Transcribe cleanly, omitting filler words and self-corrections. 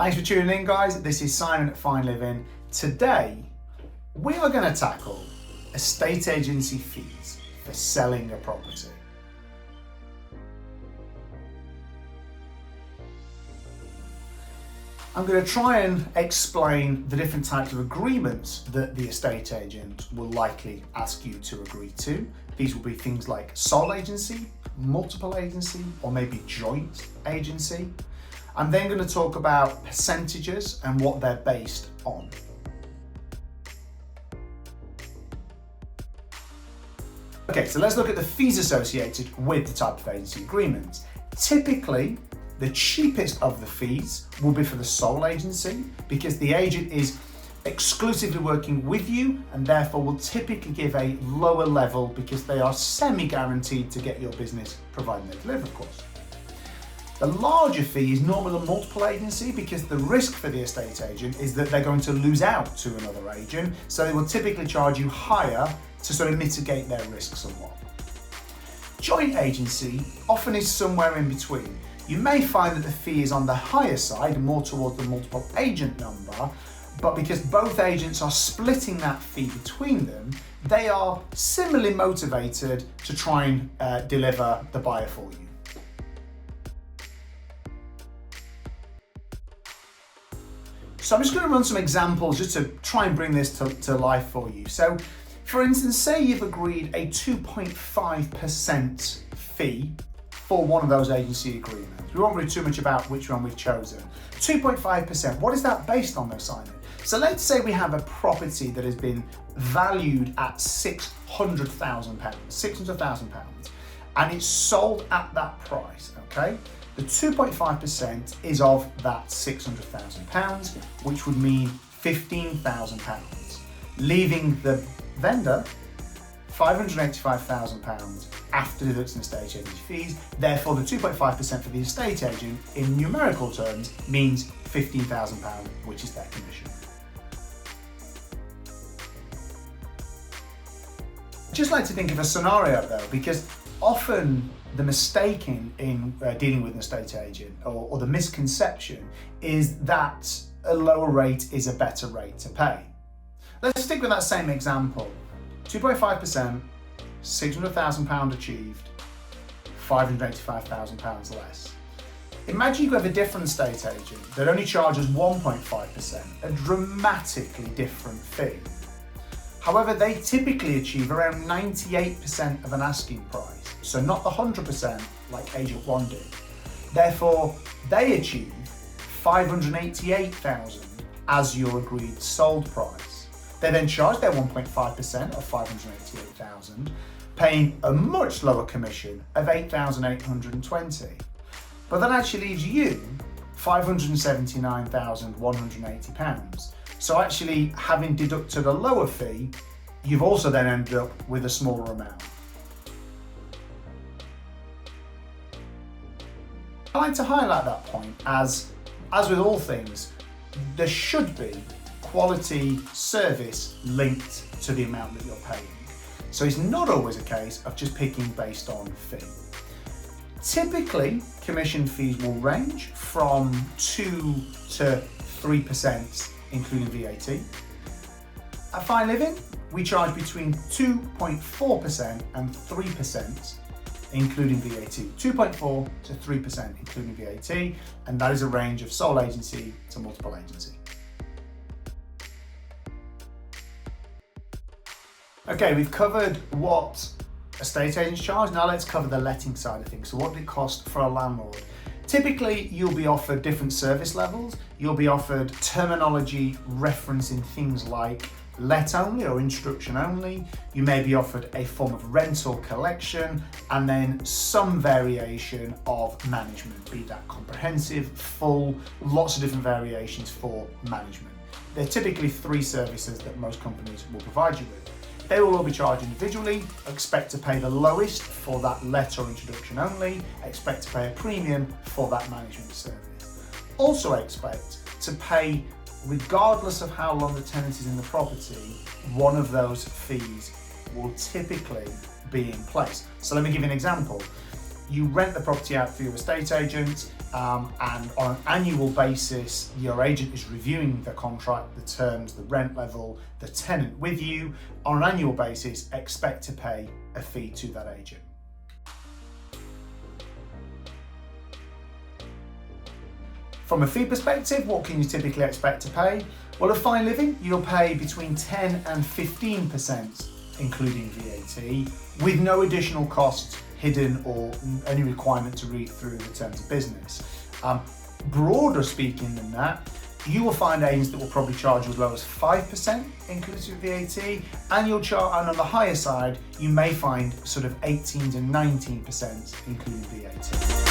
Thanks for tuning in, guys. This is Simon at Fine Living. Today, we are going to tackle estate agency fees for selling a property. I'm going to try and explain the different types of agreements that the estate agent will likely ask you to agree to. These will be things like sole agency, multiple agency, or maybe joint agency. I'm then going to talk about percentages and what they're based on. Okay, so let's look at the fees associated with the type of agency agreement. Typically, the cheapest of the fees will be for the sole agency because the agent is exclusively working with you and therefore will typically give a lower level because they are semi-guaranteed to get your business providing they deliver, of course. The larger fee is normally a multiple agency because the risk for the estate agent is that they're going to lose out to another agent, so they will typically charge you higher to sort of mitigate their risk somewhat. Joint agency often is somewhere in between. You may find that the fee is on the higher side, more towards the multiple agent number, but because both agents are splitting that fee between them, they are similarly motivated to try and deliver the buyer for you. So I'm just going to run some examples just to try and bring this to life for you. So, for instance, say you've agreed a 2.5% fee for one of those agency agreements. We won't worry too much about which one we've chosen. 2.5%, what is that based on though, Simon? So let's say we have a property that has been valued at £600,000, and it's sold at that price, okay? The 2.5% is of that £600,000, which would mean £15,000, leaving the vendor £585,000 after deducting estate agency fees. Therefore, the 2.5% for the estate agent in numerical terms means £15,000, which is their commission. I'd just like to think of a scenario though, because often the mistake in dealing with an estate agent or the misconception is that a lower rate is a better rate to pay. Let's stick with that same example. 2.5%, £600,000 achieved, £585,000 less. Imagine you have a different estate agent that only charges 1.5%, a dramatically different fee. However, they typically achieve around 98% of an asking price, so not the 100% like Agent 1 did. Therefore, they achieve $588,000 as your agreed sold price. They then charge their 1.5% of $588,000, paying a much lower commission of $8,820. But that actually leaves you £579,180. So actually, having deducted a lower fee, you've also then ended up with a smaller amount. I like to highlight that point as with all things, there should be quality service linked to the amount that you're paying. So it's not always a case of just picking based on fee. Typically, commission fees will range from 2 to 3%, including VAT. At Fine Living, we charge between 2.4% and 3%, including VAT. 2.4 to 3%, including VAT, and that is a range of sole agency to multiple agency. Okay, we've covered what estate agents charge. Now let's cover the letting side of things. So what did it cost for a landlord? Typically, you'll be offered different service levels. You'll be offered terminology referencing things like let only or introduction only. You may be offered a form of rental collection and then some variation of management, be that comprehensive, full, lots of different variations for management. There are typically 3 services that most companies will provide you with. They will all be charged individually. Expect to pay the lowest for that let or introduction only. Expect to pay a premium for that management service. Also expect to pay, regardless of how long the tenant is in the property, one of those fees will typically be in place. So let me give you an example. you rent the property out through your estate agent, and on an annual basis, your agent is reviewing the contract, the terms, the rent level, the tenant with you. On an annual basis, expect to pay a fee to that agent. From a fee perspective, what can you typically expect to pay? Well, at Fine Living, you'll pay between 10 and 15%, including VAT, with no additional costs hidden or any requirement to read through the terms of business. Broader speaking than that, you will find agents that will probably charge you as low as 5% inclusive of VAT, and on the higher side, you may find sort of 18 to 19% including VAT.